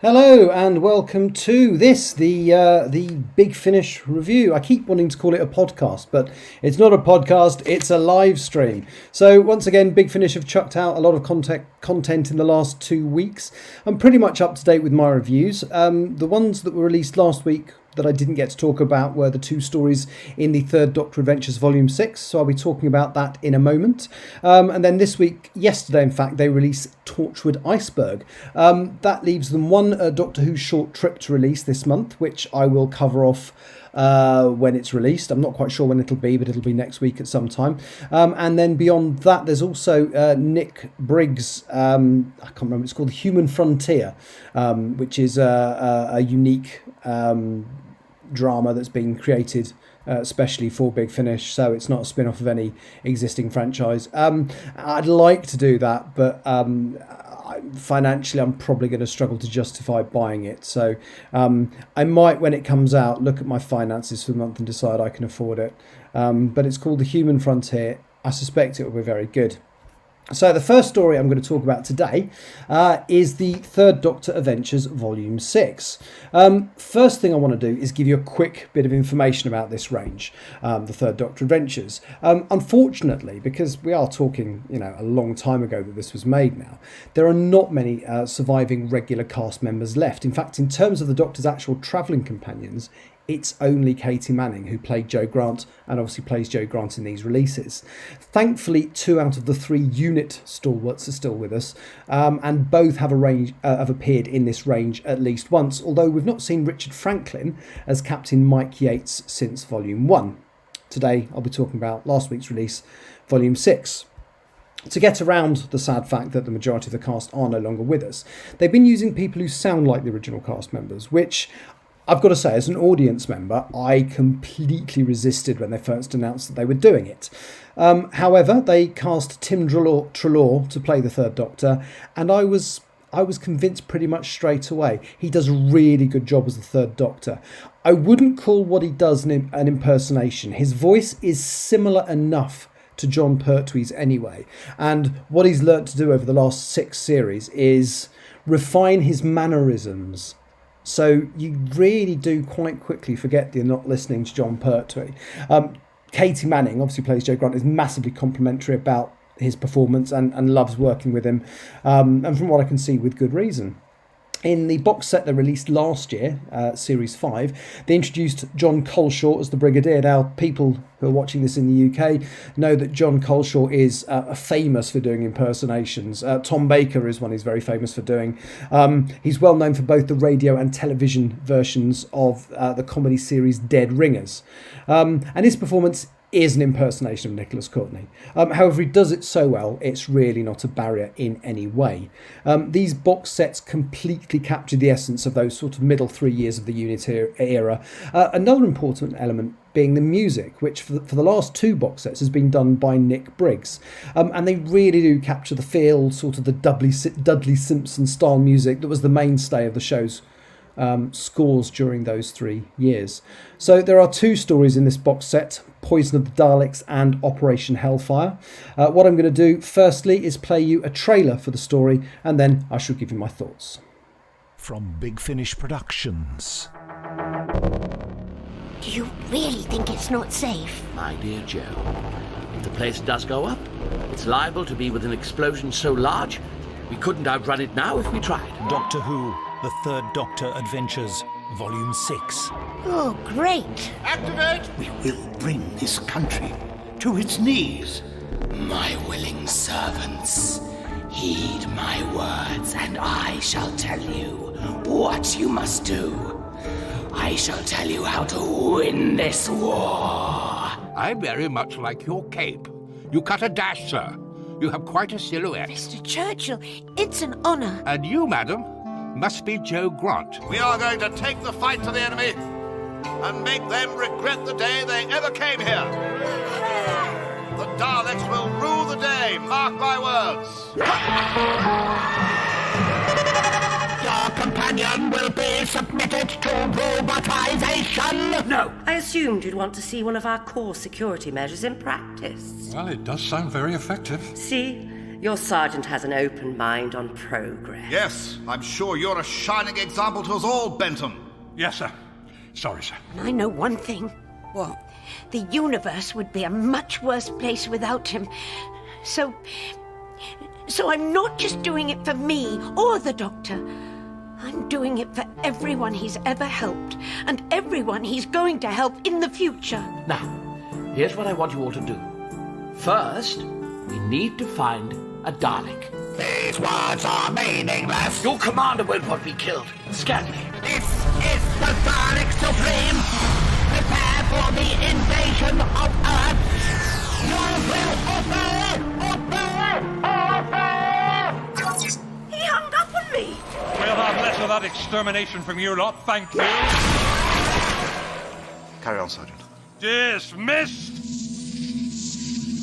Hello and welcome to this, the Big Finish review. I keep wanting to call it a podcast, but it's not a podcast, it's a live stream. So once again, Big Finish have chucked out a lot of content in the last 2 weeks. I'm pretty much up to date with my reviews. The ones that were released last week that I didn't get to talk about were the 2 stories in the Third Doctor Adventures Volume 6, so I'll be talking about that in a moment. And then this week, yesterday in fact, they released Torchwood Iceberg. That leaves them one Doctor Who short trip to release this month, which I will cover off when it's released. I'm not quite sure when it'll be, but it'll be next week at some time. And then beyond that, there's also Nick Briggs', I can't remember, it's called The Human Frontier, which is a unique drama that's been created especially for Big Finish, so it's not a spin-off of any existing franchise. I'd like to do that, but financially I'm probably going to struggle to justify buying it, so I might, when it comes out, look at my finances for the month and decide I can afford it. But it's called The Human Frontier. I suspect it will be very good. So the first story I'm going to talk about today is the Third Doctor Adventures Volume 6. First thing I want to do is give you a quick bit of information about this range, the Third Doctor Adventures. Unfortunately, because we are talking, a long time ago that this was made now, there are not many surviving regular cast members left. In fact, in terms of the Doctor's actual travelling companions, it's only Katie Manning who played Jo Grant and obviously plays Jo Grant in these releases. Thankfully, 2 out of the 3 unit stalwarts are still with us, and both have appeared in this range at least once, although we've not seen Richard Franklin as Captain Mike Yates since Volume 1. Today, I'll be talking about last week's release, Volume 6. To get around the sad fact that the majority of the cast are no longer with us, they've been using people who sound like the original cast members, which I've got to say, as an audience member, I completely resisted when they first announced that they were doing it. However, they cast Tim Treloar to play the Third Doctor, and I was convinced pretty much straight away. He does a really good job as the Third Doctor. I wouldn't call what he does an impersonation. His voice is similar enough to Jon Pertwee's anyway, and what he's learnt to do over the last 6 series is refine his mannerisms. So you really do quite quickly forget that you're not listening to Jon Pertwee. Katie Manning, obviously plays Jo Grant, is massively complimentary about his performance and loves working with him. And from what I can see, with good reason. In the box set they released last year, Series 5, they introduced John Coleshaw as the Brigadier. Now, people who are watching this in the UK know that John Coleshaw is famous for doing impersonations. Tom Baker is one he's very famous for doing. He's well known for both the radio and television versions of the comedy series Dead Ringers. And his performance is an impersonation of Nicholas Courtney. However, he does it so well, it's really not a barrier in any way. These box sets completely capture the essence of those sort of middle 3 years of the unit era. Another important element being the music, which for the last 2 box sets has been done by Nick Briggs. And they really do capture the feel, sort of the Dudley Simpson style music that was the mainstay of the show's scores during those 3 years. So there are 2 stories in this box set, Poison of the Daleks and Operation Hellfire. What I'm going to do firstly is play you a trailer for the story, and then I shall give you my thoughts. From Big Finish Productions. Do you really think it's not safe? My dear Jo, if the place does go up, it's liable to be with an explosion so large we couldn't outrun it now if we tried. Doctor Who, The Third Doctor Adventures, Volume 6. Oh, great. Activate! We will bring this country to its knees. My willing servants, heed my words, and I shall tell you what you must do. I shall tell you how to win this war. I very much like your cape. You cut a dash, sir. You have quite a silhouette. Mr. Churchill, it's an honour. And you, madam, must be Jo Grant. We are going to take the fight to the enemy and make them regret the day they ever came here. The Daleks will rule the day, mark my words. Your companion will be submitted to robotization. No! I assumed you'd want to see one of our core security measures in practice. Well, it does sound very effective. See? Your sergeant has an open mind on progress. Yes, I'm sure you're a shining example to us all, Benton. Yes, sir. Sorry, sir. I know one thing. What? The universe would be a much worse place without him. So I'm not just doing it for me or the Doctor. I'm doing it for everyone he's ever helped and everyone he's going to help in the future. Now, here's what I want you all to do. First, we need to find a Dalek. These words are meaningless. Your commander won't want me killed. Scanley. This is the Dalek Supreme. Prepare for the invasion of Earth. You will obey! He hung up on me. We'll have less of that extermination from you lot, thank you. Carry on, Sergeant. Dismissed!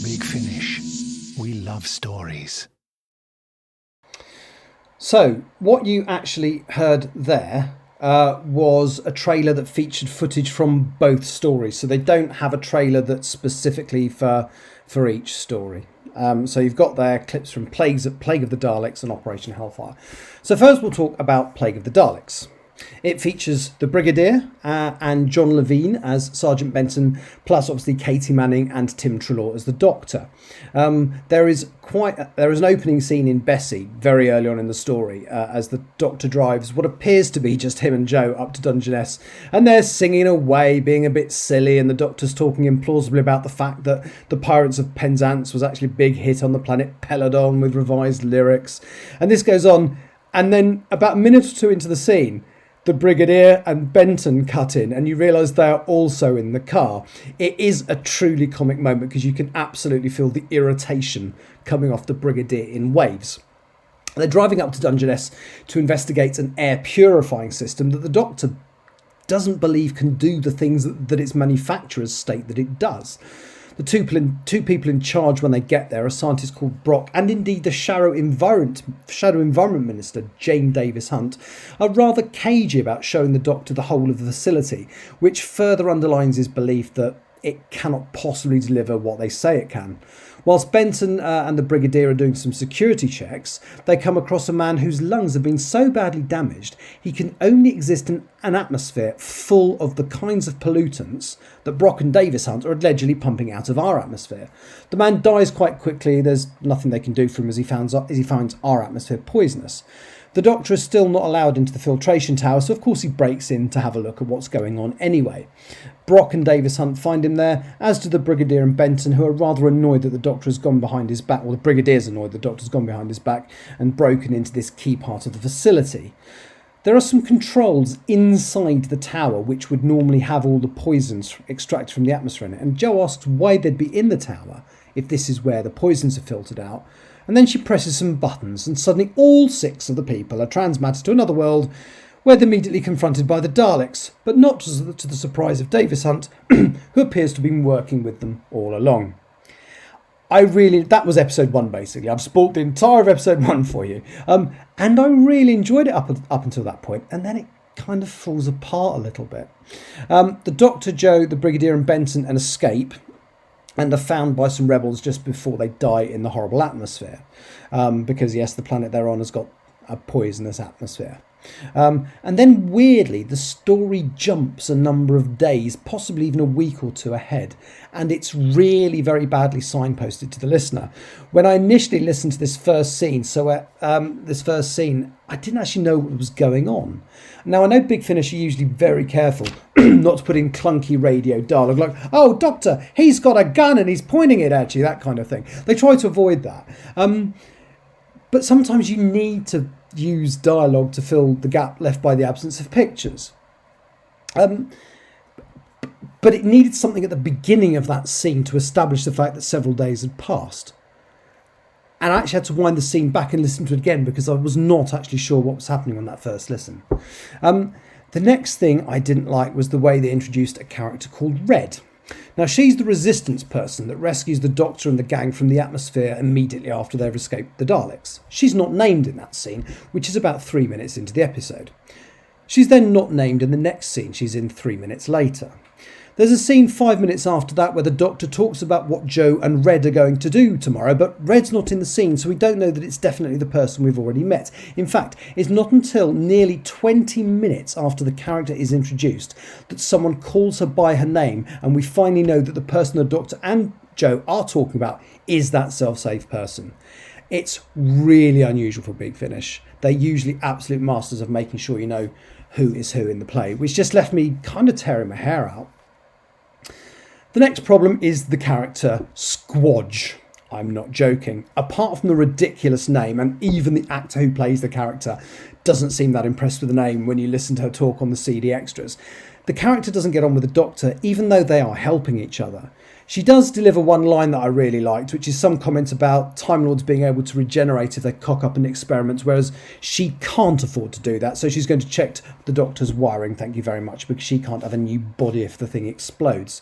Big Finish. We love stories. So, what you actually heard there was a trailer that featured footage from both stories. So they don't have a trailer that's specifically for each story. So you've got there clips from Plague of the Daleks and Operation Hellfire. So first we'll talk about Plague of the Daleks. It features the Brigadier and John Levine as Sergeant Benton, plus obviously Katie Manning and Tim Treloar as the Doctor. There is an opening scene in Bessie very early on in the story as the Doctor drives what appears to be just him and Joe up to Dungeness, and they're singing away, being a bit silly, and the Doctor's talking implausibly about the fact that the Pirates of Penzance was actually a big hit on the planet Peladon with revised lyrics, and this goes on, and then about a minute or two into the scene, the Brigadier and Benton cut in and you realise they are also in the car. It is a truly comic moment because you can absolutely feel the irritation coming off the Brigadier in waves. They're driving up to Dungeness to investigate an air purifying system that the Doctor doesn't believe can do the things that its manufacturers state that it does. The two people in charge when they get there are scientists called Brock and indeed the Shadow Environment Minister, Jane Davis Hunt, are rather cagey about showing the Doctor the whole of the facility, which further underlines his belief that it cannot possibly deliver what they say it can. Whilst Benton and the Brigadier are doing some security checks, they come across a man whose lungs have been so badly damaged he can only exist in an atmosphere full of the kinds of pollutants that Brock and Davis Hunt are allegedly pumping out of our atmosphere. The man dies quite quickly. There's nothing they can do for him as he finds our atmosphere poisonous. The Doctor is still not allowed into the filtration tower, so of course he breaks in to have a look at what's going on anyway. Brock and Davis Hunt find him there, as do the Brigadier and Benton, who are rather annoyed that the Doctor has gone behind his back, or the Brigadier's annoyed the Doctor's gone behind his back and broken into this key part of the facility. There are some controls inside the tower which would normally have all the poisons extracted from the atmosphere in it, and Jo asks why they'd be in the tower if this is where the poisons are filtered out. And then she presses some buttons and suddenly all 6 of the people are transmatted to another world where they're immediately confronted by the Daleks, but not to the surprise of Davis Hunt, who appears to have been working with them all along. That was episode 1 basically. I've spoiled the entire of episode 1 for you. And I really enjoyed it up until that point, and then it kind of falls apart a little bit. The Doctor, Joe, the Brigadier and Benton escape, and are found by some rebels just before they die in the horrible atmosphere. Because, yes, the planet they're on has got a poisonous atmosphere. And then, weirdly, the story jumps a number of days, possibly even a week or 2 ahead. And it's really very badly signposted to the listener. When I initially listened to this first scene, I didn't actually know what was going on. Now, I know Big Finish are usually very careful not to put in clunky radio dialogue like, "Oh, Doctor, he's got a gun and he's pointing it at you," that kind of thing. They try to avoid that. But sometimes you need to use dialogue to fill the gap left by the absence of pictures. But it needed something at the beginning of that scene to establish the fact that several days had passed. And I actually had to wind the scene back and listen to it again because I was not actually sure what was happening on that first listen. The next thing I didn't like was the way they introduced a character called Red. Now, she's the resistance person that rescues the Doctor and the gang from the atmosphere immediately after they've escaped the Daleks. She's not named in that scene, which is about 3 minutes into the episode. She's then not named in the next scene she's in 3 minutes later. There's a scene 5 minutes after that where the Doctor talks about what Jo and Red are going to do tomorrow, but Red's not in the scene, so we don't know that it's definitely the person we've already met. In fact, it's not until nearly 20 minutes after the character is introduced that someone calls her by her name, and we finally know that the person the Doctor and Jo are talking about is that self-save person. It's really unusual for Big Finish. They're usually absolute masters of making sure you know who is who in the play, which just left me kind of tearing my hair out. The next problem is the character Squodge. I'm not joking. Apart from the ridiculous name, and even the actor who plays the character doesn't seem that impressed with the name when you listen to her talk on the CD extras, the character doesn't get on with the Doctor, even though they are helping each other. She does deliver one line that I really liked, which is some comment about Time Lords being able to regenerate if they cock up an experiment, whereas she can't afford to do that, so she's going to check the Doctor's wiring, thank you very much, because she can't have a new body if the thing explodes.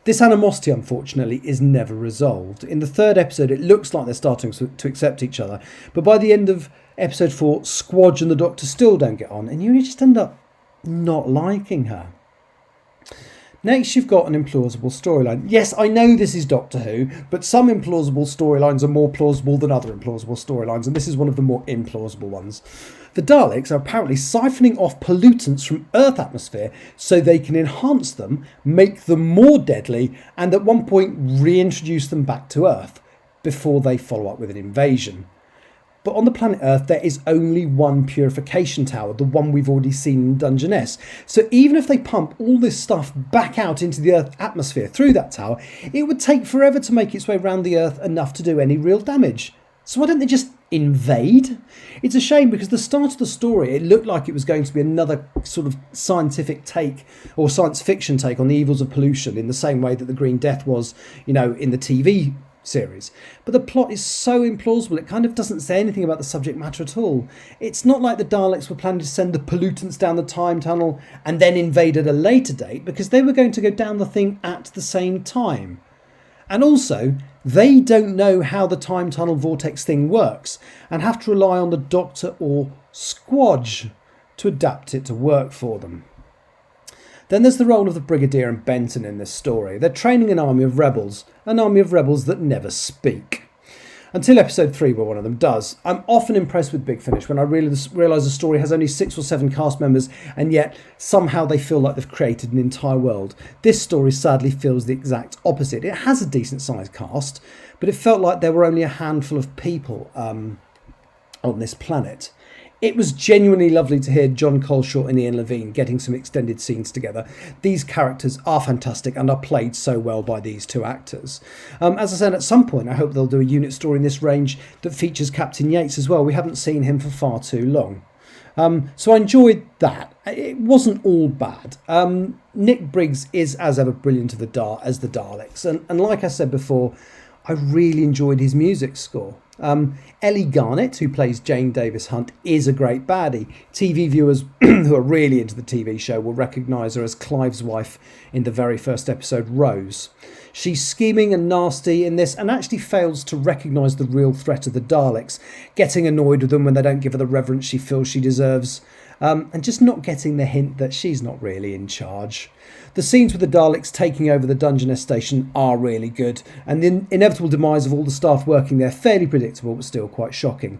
This animosity, unfortunately, is never resolved. In the third episode, it looks like they're starting to accept each other, but by the end of episode 4, Squodge and the Doctor still don't get on, and you just end up not liking her. Next, you've got an implausible storyline. Yes, I know this is Doctor Who, but some implausible storylines are more plausible than other implausible storylines, and this is one of the more implausible ones. The Daleks are apparently siphoning off pollutants from Earth atmosphere so they can enhance them, make them more deadly, and at one point reintroduce them back to Earth before they follow up with an invasion. But on the planet Earth, there is only one purification tower, the one we've already seen in Dungeness. So even if they pump all this stuff back out into the Earth atmosphere through that tower, it would take forever to make its way around the Earth enough to do any real damage. So why don't they just invade? It's a shame because the start of the story, it looked like it was going to be another sort of scientific take or science fiction take on the evils of pollution in the same way that the Green Death was, in the TV series. But the plot is so implausible, it kind of doesn't say anything about the subject matter at all. It's not like the Daleks were planning to send the pollutants down the time tunnel and then invade at a later date, because they were going to go down the thing at the same time. And also, they don't know how the time tunnel vortex thing works and have to rely on the Doctor or Squodge to adapt it to work for them. Then there's the role of the Brigadier and Benton in this story. They're training an army of rebels that never speak. Until episode 3, where one of them does. I'm often impressed with Big Finish when I realise a story has only 6 or 7 cast members, and yet somehow they feel like they've created an entire world. This story sadly feels the exact opposite. It has a decent sized cast, but it felt like there were only a handful of people on this planet. It was genuinely lovely to hear John Coleshaw and Ian Levine getting some extended scenes together. These characters are fantastic and are played so well by these two actors. As I said, at some point I hope they'll do a unit story in this range that features Captain Yates as well. We haven't seen him for far too long. So I enjoyed that. It wasn't all bad. Nick Briggs is as ever brilliant as the Daleks. And like I said before, I really enjoyed his music score. Ellie Garnett, who plays Jane Davis Hunt, is a great baddie. TV viewers who are really into the TV show will recognise her as Clive's wife in the very first episode, Rose. She's scheming and nasty in this and actually fails to recognise the real threat of the Daleks, getting annoyed with them when they don't give her the reverence she feels she deserves, and just not getting the hint that she's not really in charge. The scenes with the Daleks taking over the Dungeness station are really good, and the inevitable demise of all the staff working there fairly predictable but still quite shocking.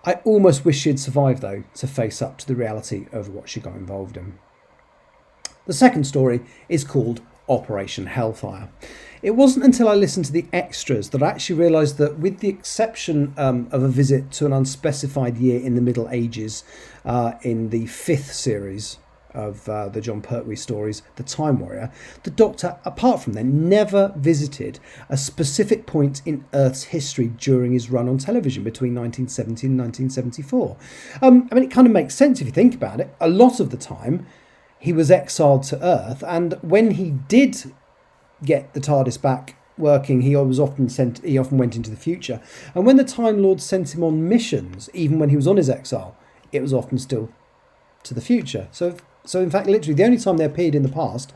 I almost wish she'd survived though to face up to the reality of what she got involved in. The second story is called Operation Hellfire. It wasn't until I listened to the extras that I actually realised that, with the exception of a visit to an unspecified year in the Middle Ages in the 5th series of the John Pertwee stories, The Time Warrior, the Doctor, apart from then, never visited a specific point in Earth's history during his run on television between 1970 and 1974. It kind of makes sense if you think about it. A lot of the time, he was exiled to Earth, and when he did get the TARDIS back working, he often went into the future. And when the Time Lords sent him on missions, even when he was on his exile, it was often still to the future. So in fact, literally, the only time they appeared in the past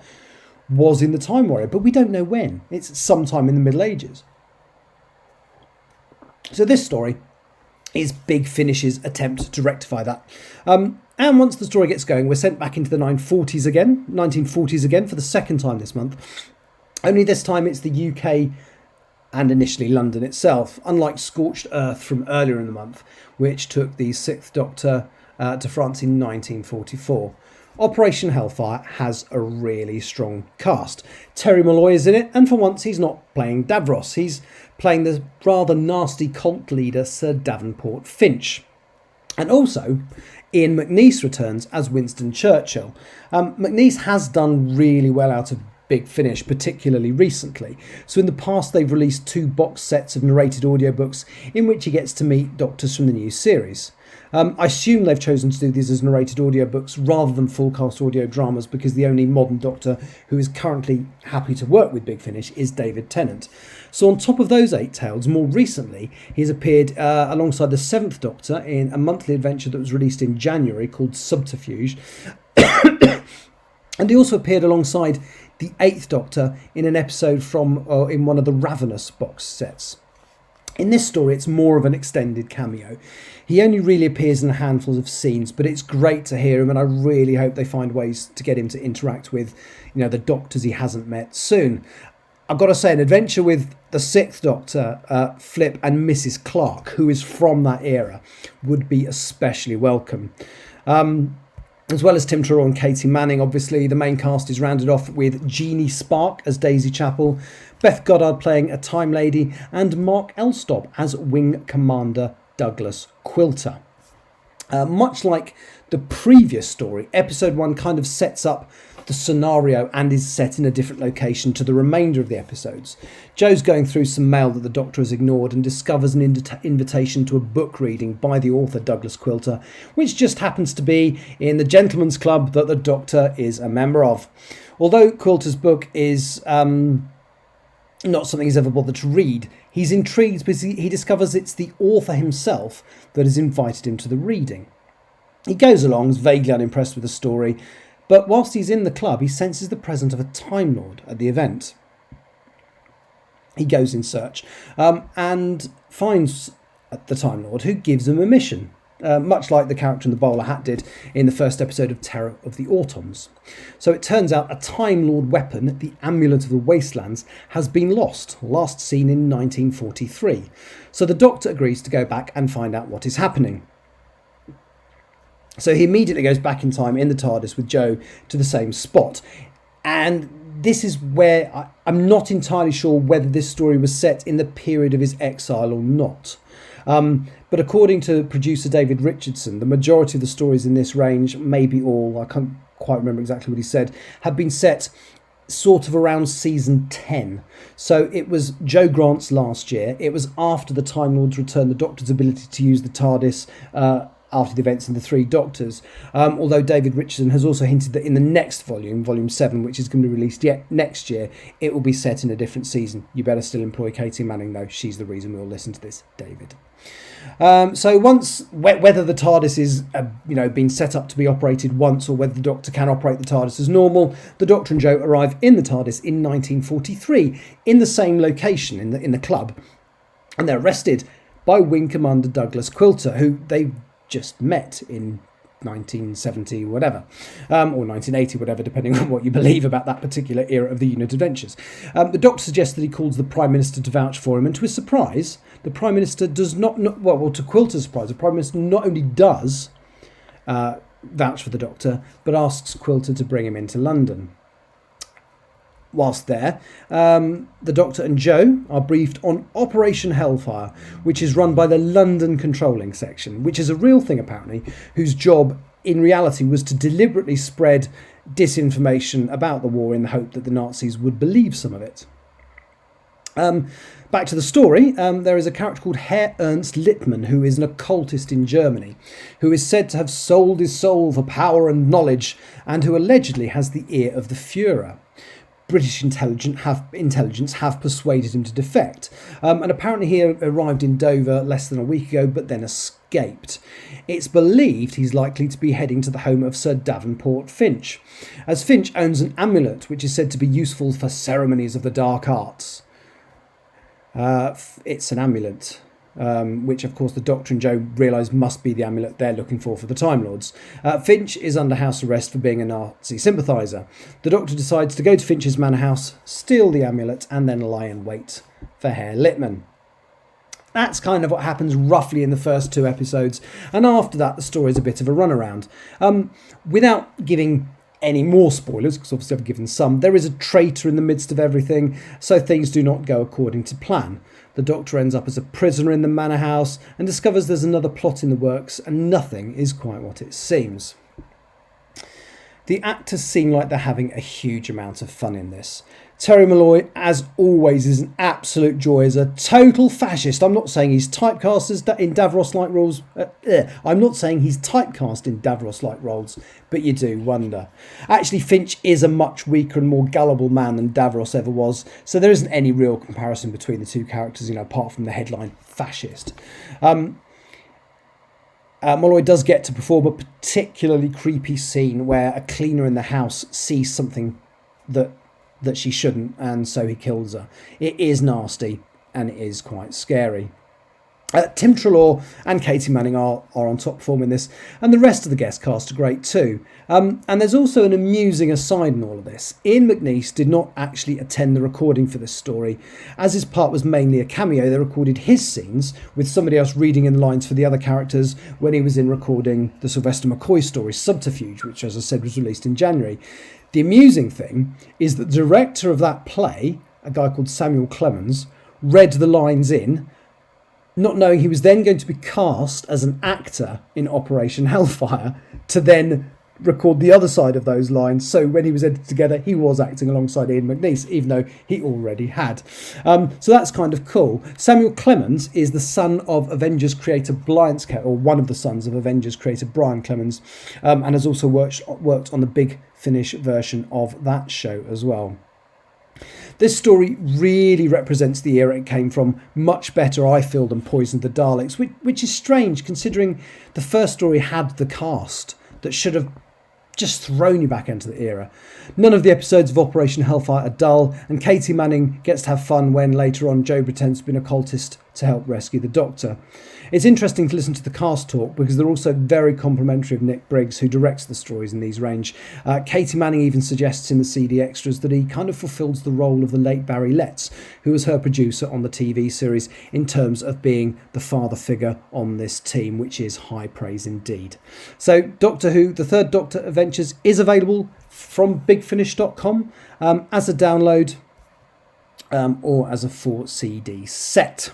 was in the Time Warrior, but we don't know when. It's sometime in the Middle Ages. So this story is Big Finish's attempt to rectify that. And And once the story gets going, we're sent back into the 1940s again for the second time this month. Only this time it's the UK and initially London itself, unlike Scorched Earth from earlier in the month, which took the Sixth Doctor to France in 1944. Operation Hellfire has a really strong cast. Terry Molloy is in it, and for once he's not playing Davros. He's playing the rather nasty cult leader Sir Davenport Finch. And also, Ian McNeice returns as Winston Churchill. McNeice has done really well out of Big Finish, particularly recently. So in the past they've released 2 box sets of narrated audiobooks in which he gets to meet doctors from the new series. I assume they've chosen to do these as narrated audiobooks rather than full cast audio dramas because the only modern Doctor who is currently happy to work with Big Finish is David Tennant. So on top of those 8 tales, more recently he's appeared alongside the 7th Doctor in a monthly adventure that was released in January called Subterfuge. And he also appeared alongside the 8th Doctor in an episode from in one of the Ravenous box sets. In this story, it's more of an extended cameo. He only really appears in a handful of scenes, but it's great to hear him, and I really hope they find ways to get him to interact with, the Doctors he hasn't met soon. I've got to say, an adventure with the 6th Doctor, Flip, and Mrs. Clark, who is from that era, would be especially welcome. As well as Tim Trelaw and Katie Manning, obviously, the main cast is rounded off with Jeannie Spark as Daisy Chapel, Beth Goddard playing a Time Lady, and Mark Elstob as Wing Commander Douglas Quilter. Much like the previous story, episode 1 kind of sets up the scenario and is set in a different location to the remainder of the episodes. Joe's going through some mail that the Doctor has ignored and discovers an invitation to a book reading by the author Douglas Quilter, which just happens to be in the Gentleman's Club that the Doctor is a member of. Although Quilter's book is not something he's ever bothered to read, he's intrigued because he discovers it's the author himself that has invited him to the reading. He goes along, is vaguely unimpressed with the story, but whilst he's in the club, he senses the presence of a Time Lord at the event. He goes in search and finds the Time Lord, who gives him a mission, much like the character in the bowler hat did in the first episode of Terror of the Autons. So it turns out a Time Lord weapon, the Amulet of the Wastelands, has been lost, last seen in 1943. So the Doctor agrees to go back and find out what is happening. So he immediately goes back in time in the TARDIS with Joe to the same spot. And this is where I'm not entirely sure whether this story was set in the period of his exile or not. But according to producer David Richardson, the majority of the stories in this range, maybe all, I can't quite remember exactly what he said, have been set sort of around season 10. So it was Joe Grant's last year. It was after the Time Lords returned the Doctor's ability to use the TARDIS after the events in the Three Doctors. Although David Richardson has also hinted that in the next volume, Volume 7, which is going to be released next year, it will be set in a different season. You better still employ Katie Manning, though. She's the reason we'll listen to this, David. So once, whether the TARDIS is been set up to be operated once or whether the Doctor can operate the TARDIS as normal, the Doctor and Joe arrive in the TARDIS in 1943 in the same location in the club, and they're arrested by Wing Commander Douglas Quilter, who they just met in 1970 whatever, or 1980 whatever, depending on what you believe about that particular era of the unit adventures. The Doctor suggests that he calls the Prime Minister to vouch for him, and to his surprise, the Prime Minister does not to Quilter's surprise, the Prime Minister not only does vouch for the Doctor, but asks Quilter to bring him into London. Whilst there, the Doctor and Joe are briefed on Operation Hellfire, which is run by the London Controlling Section, which is a real thing apparently, whose job in reality was to deliberately spread disinformation about the war in the hope that the Nazis would believe some of it. Back to the story, there is a character called Herr Ernst Littmann, who is an occultist in Germany, who is said to have sold his soul for power and knowledge, and who allegedly has the ear of the Führer. British intelligence have persuaded him to defect, and apparently he arrived in Dover less than a week ago but then escaped. It's believed he's likely to be heading to the home of Sir Davenport Finch, as Finch owns an amulet which is said to be useful for ceremonies of the dark arts. It's an amulet. which of course the Doctor and Joe realise must be the amulet they're looking for the Time Lords. Finch is under house arrest for being a Nazi sympathiser. The Doctor decides to go to Finch's manor house, steal the amulet, and then lie in wait for Herr Littmann. That's kind of what happens roughly in the first 2 episodes, and after that the story's a bit of a runaround. Without giving any more spoilers, because obviously I've given some, there is a traitor in the midst of everything, so things do not go according to plan. The Doctor ends up as a prisoner in the manor house and discovers there's another plot in the works, and nothing is quite what it seems. The actors seem like they're having a huge amount of fun in this. Terry Malloy, as always, is an absolute joy as a total fascist. I'm not saying he's typecast in Davros-like roles. I'm not saying he's typecast in Davros-like roles, but you do wonder. Actually, Finch is a much weaker and more gullible man than Davros ever was, so there isn't any real comparison between the two characters, apart from the headline fascist. Malloy does get to perform a particularly creepy scene where a cleaner in the house sees something that she shouldn't, and so he kills her. It is nasty, and it is quite scary. Tim Treloar and Katie Manning are on top form in this, and the rest of the guest cast are great too. And there's also an amusing aside in all of this. Ian McNeice did not actually attend the recording for this story. As his part was mainly a cameo, they recorded his scenes with somebody else reading in the lines for the other characters when he was in recording the Sylvester McCoy story Subterfuge, which, as I said, was released in January. The amusing thing is that the director of that play, a guy called Samuel Clemens, read the lines in, not knowing he was then going to be cast as an actor in Operation Hellfire to then record the other side of those lines. So when he was edited together, he was acting alongside Ian McNeice, even though he already had. So that's kind of cool. Samuel Clemens is the son of Avengers creator or one of the sons of Avengers creator Brian Clemens, and has also worked on the Big Finish version of that show as well. This story really represents the era it came from much better, I feel, than Poison the Daleks, which is strange considering the first story had the cast that should have just thrown you back into the era. None of the episodes of Operation Hellfire are dull, and Katie Manning gets to have fun when later on Joe pretends to be an occultist to help rescue the Doctor. It's interesting to listen to the cast talk because they're also very complimentary of Nick Briggs, who directs the stories in these range. Katie Manning even suggests in the CD extras that he kind of fulfills the role of the late Barry Letts, who was her producer on the TV series, in terms of being the father figure on this team, which is high praise indeed. So Doctor Who, The Third Doctor Adventures, is available from bigfinish.com as a download or as a 4 CD set.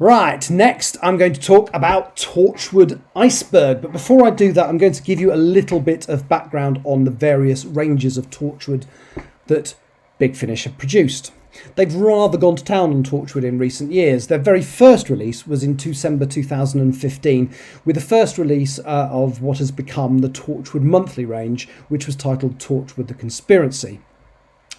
Right, next I'm going to talk about Torchwood Iceberg, but before I do that I'm going to give you a little bit of background on the various ranges of Torchwood that Big Finish have produced. They've rather gone to town on Torchwood in recent years. Their very first release was in December 2015, with the first release of what has become the Torchwood monthly range, which was titled Torchwood The Conspiracy.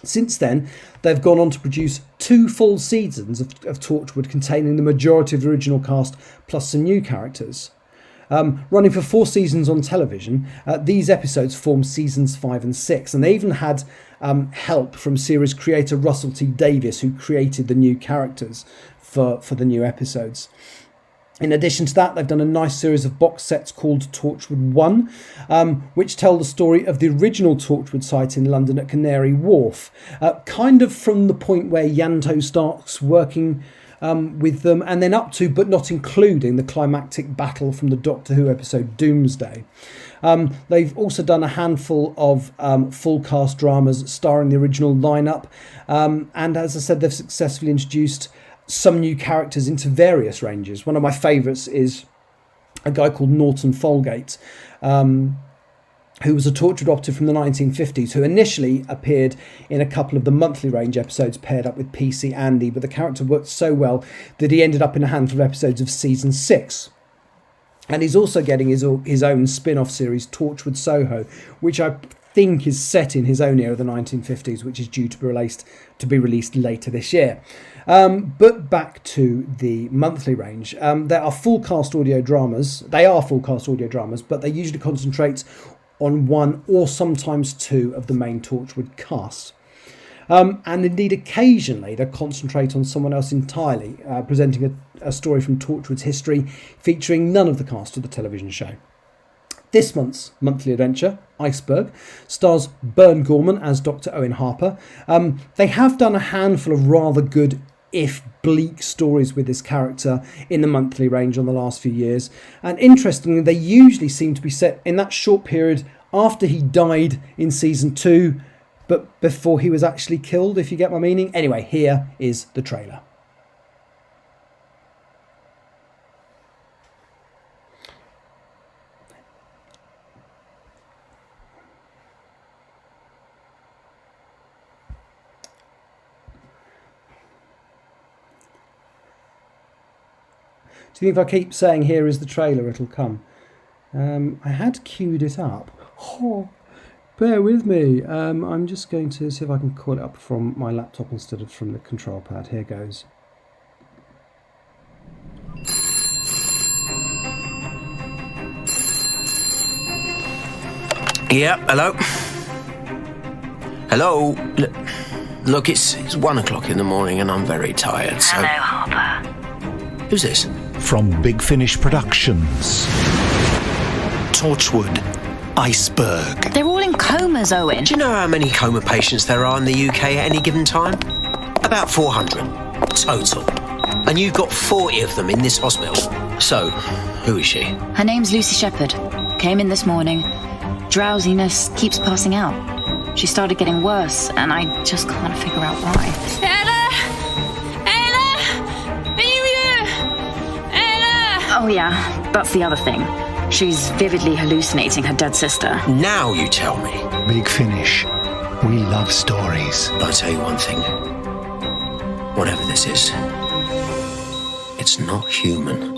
Since then, they've gone on to produce 2 full seasons of Torchwood containing the majority of the original cast plus some new characters. Running for 4 seasons on television, these episodes form seasons 5 and 6, and they even had help from series creator Russell T Davies, who created the new characters for the new episodes. In addition to that, they've done a nice series of box sets called Torchwood 1, which tell the story of the original Torchwood site in London at Canary Wharf, kind of from the point where Yanto starts working with them, and then up to, but not including, the climactic battle from the Doctor Who episode Doomsday. They've also done a handful of full cast dramas starring the original lineup, and as I said, they've successfully introduced some new characters into various ranges. One of my favourites is a guy called Norton Folgate, who was a Torchwood operative from the 1950s, who initially appeared in a couple of the monthly range episodes paired up with PC Andy, but the character worked so well that he ended up in a handful of episodes of season 6. And he's also getting his own spin-off series, Torchwood Soho, which I think is set in his own era, the 1950s, which is due to be released later this year. But back to the monthly range. There are full cast audio dramas. They are full cast audio dramas, but they usually concentrate on 1 or sometimes 2 of the main Torchwood cast. And indeed, occasionally they concentrate on someone else entirely, presenting a story from Torchwood's history featuring none of the cast of the television show. This month's monthly adventure, Iceberg, stars Bern Gorman as Dr. Owen Harper. They have done a handful of rather good, if bleak, stories with this character in the monthly range on the last few years. And interestingly, they usually seem to be set in that short period after he died in season 2, but before he was actually killed, if you get my meaning. Anyway, here is the trailer. Do you think if I keep saying here is the trailer, it'll come? I had queued it up. Oh, bear with me. I'm just going to see if I can call it up from my laptop instead of from the control pad. Here goes. Yeah, hello? Hello? Look, it's 1 o'clock in the morning and I'm very tired, so... Hello, Harper. Who's this? From Big Finish Productions. Torchwood, Iceberg. They're all in comas, Owen. Do you know how many coma patients there are in the UK at any given time? About 400 total. And you've got 40 of them in this hospital. So, who is she? Her name's Lucy Shepherd. Came in this morning. Drowsiness keeps passing out. She started getting worse, and I just can't figure out why. Oh yeah, that's the other thing. She's vividly hallucinating her dead sister. Now you tell me. Big Finish. We love stories. I'll tell you one thing. Whatever this is, it's not human.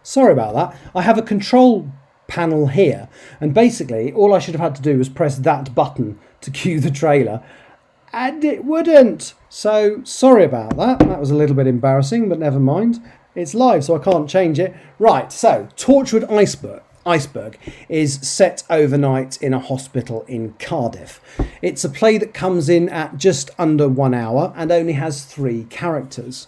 Sorry about that. I have a control panel here, and basically all I should have had to do was press that button to cue the trailer, and it wouldn't. So sorry about that. That was a little bit embarrassing, but never mind. It's live, so I can't change it. Right, so Torchwood Iceberg is set overnight in a hospital in Cardiff. It's a play that comes in at just under 1 hour and only has 3 characters.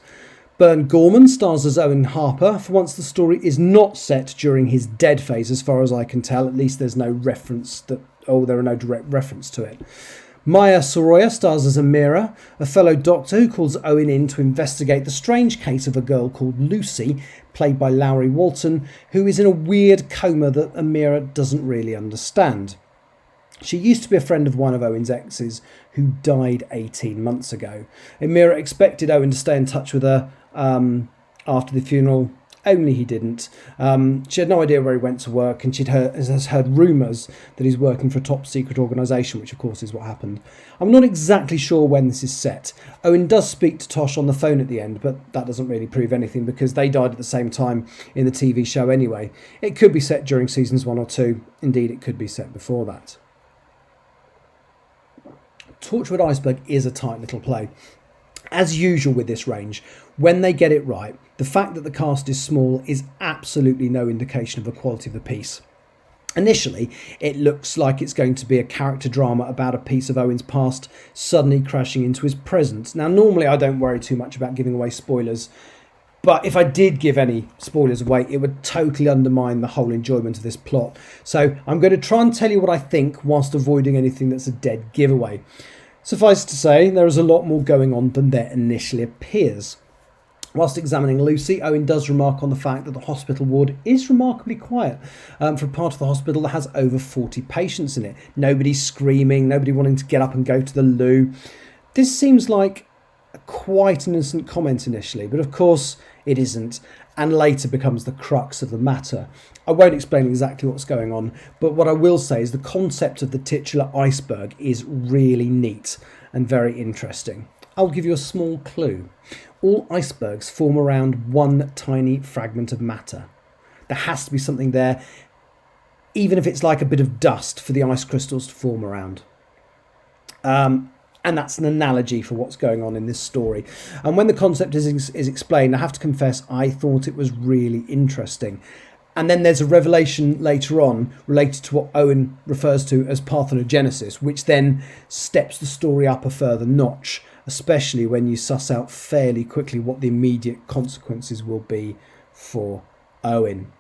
Bern Gorman stars as Owen Harper. For once, the story is not set during his dead phase, as far as I can tell. At least there's no reference there are no direct reference to it. Maya Soroya stars as Amira, a fellow doctor who calls Owen in to investigate the strange case of a girl called Lucy, played by Lowry Walton, who is in a weird coma that Amira doesn't really understand. She used to be a friend of one of Owen's exes, who died 18 months ago. Amira expected Owen to stay in touch with her after the funeral, only he didn't. She had no idea where he went to work, and has heard rumours that he's working for a top secret organisation, which of course is what happened. I'm not exactly sure when this is set. Owen does speak to Tosh on the phone at the end, but that doesn't really prove anything because they died at the same time in the TV show anyway. It could be set during seasons 1 or 2. Indeed, it could be set before that. Torchwood Iceberg is a tight little play. As usual with this range, when they get it right, the fact that the cast is small is absolutely no indication of the quality of the piece. Initially, it looks like it's going to be a character drama about a piece of Owen's past suddenly crashing into his present. Now, normally I don't worry too much about giving away spoilers, but if I did give any spoilers away, it would totally undermine the whole enjoyment of this plot. So I'm going to try and tell you what I think whilst avoiding anything that's a dead giveaway. Suffice to say, there is a lot more going on than there initially appears. Whilst examining Lucy, Owen does remark on the fact that the hospital ward is remarkably quiet for a part of the hospital that has over 40 patients in it. Nobody screaming, nobody wanting to get up and go to the loo. This seems like quite an innocent comment initially, but of course it isn't, and later becomes the crux of the matter. I won't explain exactly what's going on, but what I will say is the concept of the titular iceberg is really neat and very interesting. I'll give you a small clue. All icebergs form around one tiny fragment of matter. There has to be something there, even if it's like a bit of dust for the ice crystals to form around. And that's an analogy for what's going on in this story. And when the concept is explained, I have to confess, I thought it was really interesting. And then there's a revelation later on related to what Owen refers to as parthenogenesis, which then steps the story up a further notch, especially when you suss out fairly quickly what the immediate consequences will be for Owen.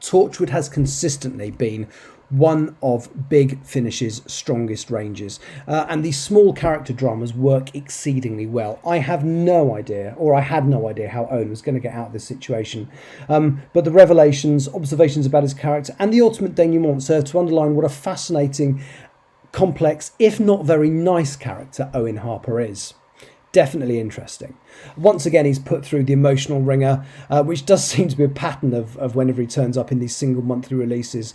Torchwood has consistently been one of Big Finish's strongest ranges, and these small character dramas work exceedingly well. I have no idea, or I had no idea, how Owen was going to get out of this situation, but the revelations, observations about his character, and the ultimate denouement serve to underline what a fascinating, complex, if not very nice character Owen Harper is. Definitely interesting. Once again, he's put through the emotional ringer, which does seem to be a pattern of whenever he turns up in these single monthly releases.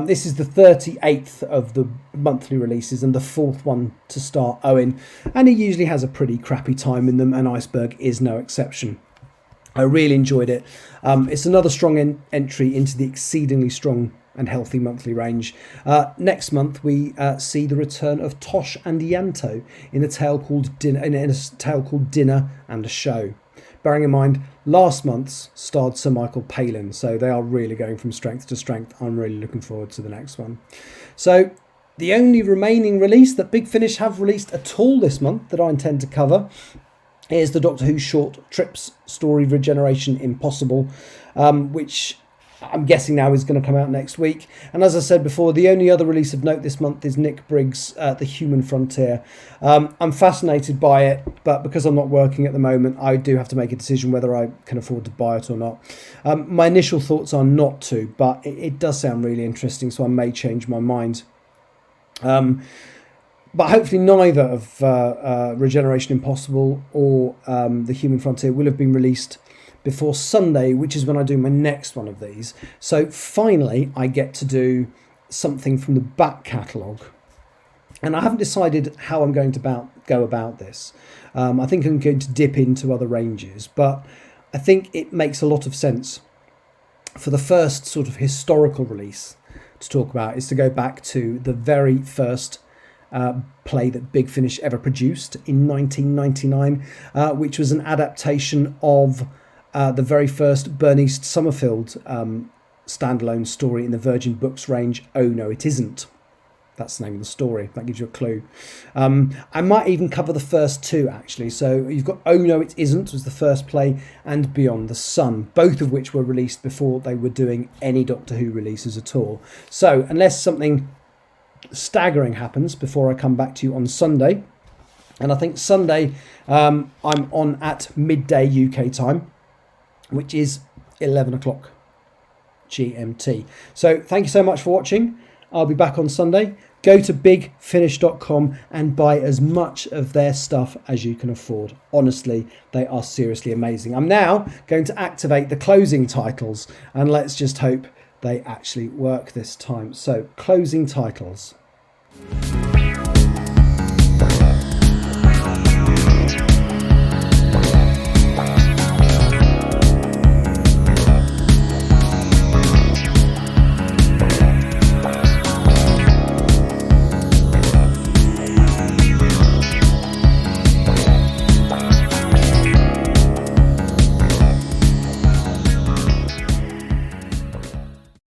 This is the 38th of the monthly releases and the 4th one to start Owen, and he usually has a pretty crappy time in them, and Iceberg is no exception. I really enjoyed it. It's another strong entry into the exceedingly strong and healthy monthly range. Next month we see the return of Tosh and Yanto in a tale called Dinner and a Show. Bearing in mind, last month's starred Sir Michael Palin, so they are really going from strength to strength. I'm really looking forward to the next one. So the only remaining release that Big Finish have released at all this month that I intend to cover is the Doctor Who short trips story Regeneration Impossible, which I'm guessing now is going to come out next week. And as I said before, the only other release of note this month is Nick Briggs' The Human Frontier. I'm fascinated by it, but because I'm not working at the moment, I do have to make a decision whether I can afford to buy it or not. My initial thoughts are not to, but it does sound really interesting, so I may change my mind. But hopefully neither of Regeneration Impossible or The Human Frontier will have been released before Sunday, which is when I do my next one of these. So finally, I get to do something from the back catalogue. And I haven't decided how I'm going to go about this. I think I'm going to dip into other ranges, but I think it makes a lot of sense for the first sort of historical release to talk about is to go back to the very first play that Big Finish ever produced in 1999, which was an adaptation of the very first Bernice Summerfield standalone story in the Virgin Books range, Oh No It Isn't. That's the name of the story. That gives you a clue. I might even cover the first two, actually. So you've got Oh No It Isn't was the first play, and Beyond the Sun, both of which were released before they were doing any Doctor Who releases at all. So unless something staggering happens before I come back to you on Sunday, and I think Sunday I'm on at midday UK time, which is 11 o'clock GMT. So thank you so much for watching. I'll be back on Sunday. Go to bigfinish.com and buy as much of their stuff as you can afford. Honestly, they are seriously amazing. I'm now going to activate the closing titles, and let's just hope they actually work this time. So, closing titles.